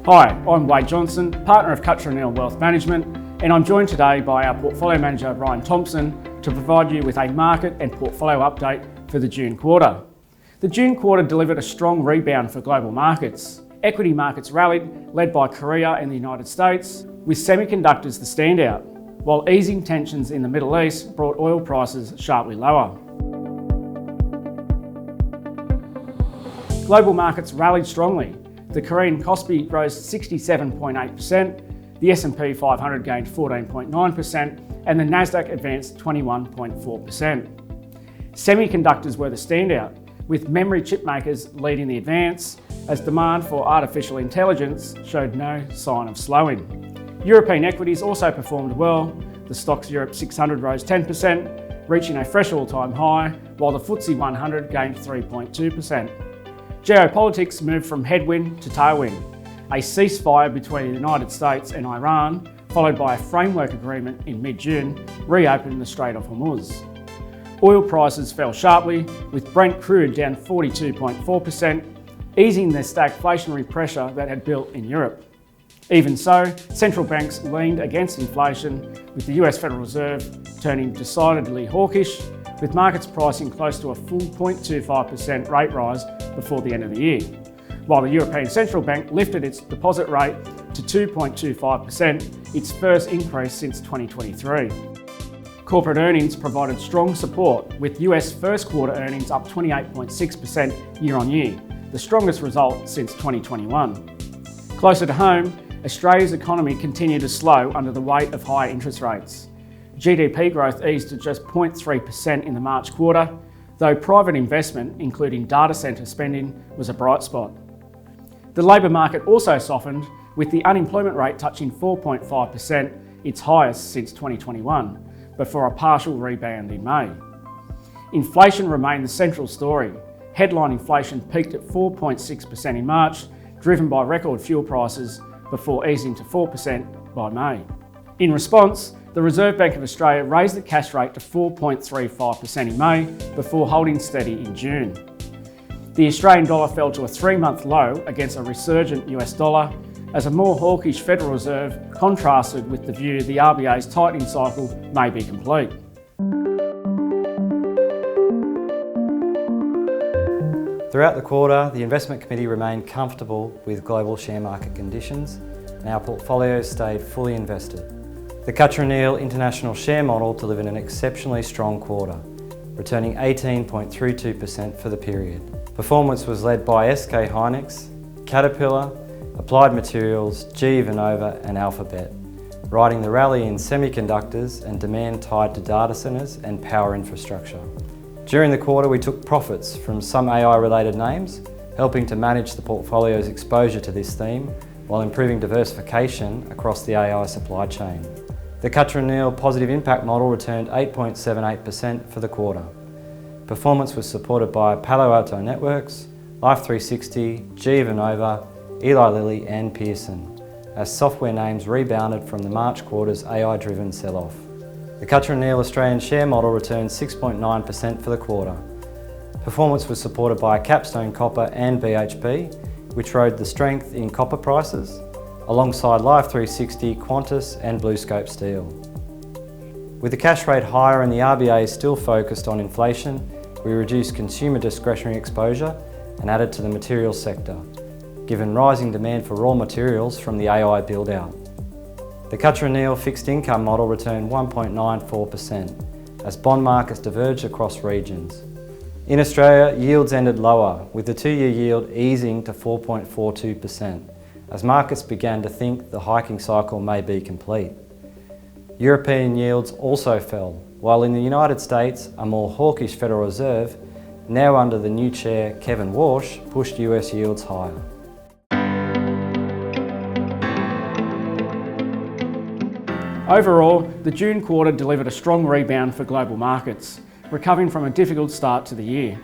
Hi, I'm Wade Johnson, partner of Cutcher & Neal Wealth Management, and I'm joined today by our portfolio manager, Ryan Thompson, to provide you with a market and portfolio update for the June quarter. The June quarter delivered a strong rebound for global markets. Equity markets rallied, led by Korea and the United States, with semiconductors the standout, while easing tensions in the Middle East brought oil prices sharply lower. Global markets rallied strongly. The Korean Kospi rose 67.8%, the S&P 500 gained 14.9%, and the Nasdaq advanced 21.4%. Semiconductors were the standout, with memory chip makers leading the advance, as demand for artificial intelligence showed no sign of slowing. European equities also performed well. The Stoxx Europe 600 rose 10%, reaching a fresh all-time high, while the FTSE 100 gained 3.2%. Geopolitics moved from headwind to tailwind. A ceasefire between the United States and Iran, followed by a framework agreement in mid-June, reopened the Strait of Hormuz. Oil prices fell sharply, with Brent crude down 42.4%, easing the stagflationary pressure that had built in Europe. Even so, central banks leaned against inflation, with the US Federal Reserve turning decidedly hawkish, with markets pricing close to a full 0.25% rate rise before the end of the year, while the European Central Bank lifted its deposit rate to 2.25%, its first increase since 2023. Corporate earnings provided strong support, with US first quarter earnings up 28.6% year on year, the strongest result since 2021. Closer to home, Australia's economy continued to slow under the weight of high interest rates. GDP growth eased to just 0.3% in the March quarter, though private investment, including data centre spending, was a bright spot. The labour market also softened, with the unemployment rate touching 4.5%, its highest since 2021, before a partial rebound in May. Inflation remained the central story. Headline inflation peaked at 4.6% in March, driven by record fuel prices, before easing to 4% by May. In response, the Reserve Bank of Australia raised the cash rate to 4.35% in May, before holding steady in June. The Australian dollar fell to a 3-month low against a resurgent US dollar, as a more hawkish Federal Reserve contrasted with the view the RBA's tightening cycle may be complete. Throughout the quarter, the Investment Committee remained comfortable with global share market conditions, and our portfolios stayed fully invested. The Cutcher & Neal International Share Model delivered an exceptionally strong quarter, returning 18.32% for the period. Performance was led by SK Hynix, Caterpillar, Applied Materials, GE Vernova and Alphabet, riding the rally in semiconductors and demand tied to data centres and power infrastructure. During the quarter, we took profits from some AI-related names, helping to manage the portfolio's exposure to this theme while improving diversification across the AI supply chain. The Cutcher & Neal Positive Impact Model returned 8.78% for the quarter. Performance was supported by Palo Alto Networks, Life360, GE Vernova, Eli Lilly and Pearson, as software names rebounded from the March quarter's AI-driven sell-off. The Cutcher & Neal Australian Share Model returned 6.9% for the quarter. Performance was supported by Capstone Copper and BHP, which rode the strength in copper prices, alongside Life360, Qantas and BlueScope Steel. With the cash rate higher and the RBA still focused on inflation, we reduced consumer discretionary exposure and added to the materials sector, given rising demand for raw materials from the AI build-out. The Cutcher & Neal Fixed Income Model returned 1.94%, as bond markets diverged across regions. In Australia, yields ended lower, with the 2-year yield easing to 4.42%, as markets began to think the hiking cycle may be complete. European yields also fell, while in the United States, a more hawkish Federal Reserve, now under the new chair Kevin Warsh, pushed US yields higher. Overall, the June quarter delivered a strong rebound for global markets, recovering from a difficult start to the year.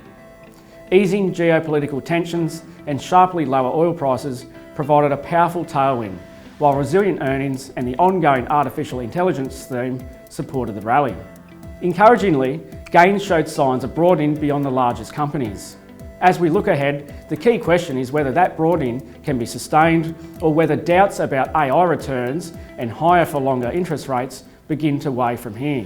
Easing geopolitical tensions and sharply lower oil prices provided a powerful tailwind, while resilient earnings and the ongoing artificial intelligence theme supported the rally. Encouragingly, gains showed signs of broadening beyond the largest companies. As we look ahead, the key question is whether that broadening can be sustained or whether doubts about AI returns and higher for longer interest rates begin to weigh from here.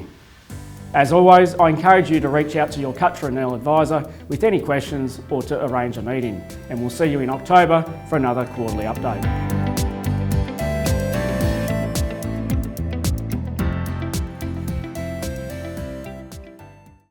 As always, I encourage you to reach out to your Cutcher & Neal advisor with any questions or to arrange a meeting. And we'll see you in October for another quarterly update.